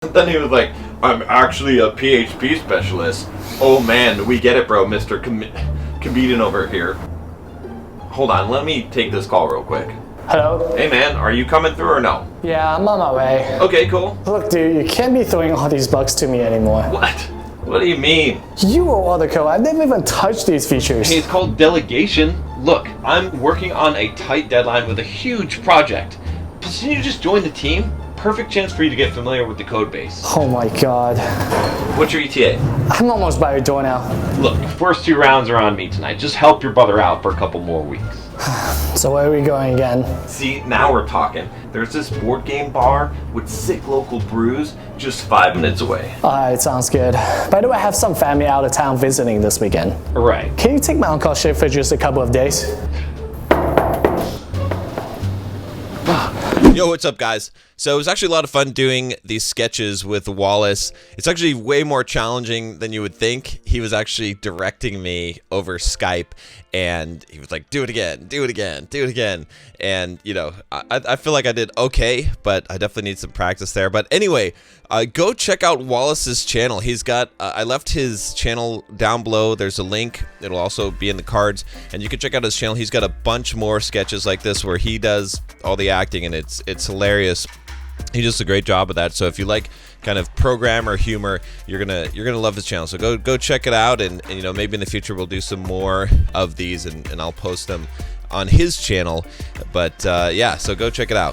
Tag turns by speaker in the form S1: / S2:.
S1: Then he was like, I'm actually a PHP specialist. Oh man, we get it, bro, Mr. Comedian over here. Hold on, let me take this call real quick.
S2: Hello?
S1: Hey man, are you coming through or no?
S2: Yeah, I'm on my way.
S1: Okay, cool.
S2: Look, dude, you can't be throwing all these bugs to me anymore.
S1: What? What do you mean?
S2: You wrote all the code. I've never even touched these features.
S1: Hey, it's called delegation. Look, I'm working on a tight deadline with a huge project. Plus, can you just join the team? Perfect chance for you to get familiar with the code base.
S2: Oh my god.
S1: What's your ETA?
S2: I'm almost by your door now.
S1: Look, first 2 rounds are on me tonight. Just help your brother out for a couple more weeks.
S2: So where are we going again?
S1: See, now we're talking. There's this board game bar with sick local brews just 5 minutes away.
S2: Alright, sounds good. By the way, I have some family out of town visiting this weekend.
S1: Right.
S2: Can you take my uncle's ship for just a couple of days?
S3: Yo, what's up, guys? So it was actually a lot of fun doing these sketches with Wallace. It's actually way more challenging than you would think. He was actually directing me over Skype, and he was like, do it again, do it again, do it again. And, you know, I feel like I did okay, but I definitely need some practice there. But anyway, go check out Wallace's channel. He's got, I left his channel down below. There's a link. It'll also be in the cards, and you can check out his channel. He's got a bunch more sketches like this where he does all the acting, and it's hilarious. He does a great job of that. So if you like kind of programmer humor, you're gonna love his channel. So go check it out, and you know, maybe in the future we'll do some more of these, and I'll post them on his channel. But yeah, so go check it out.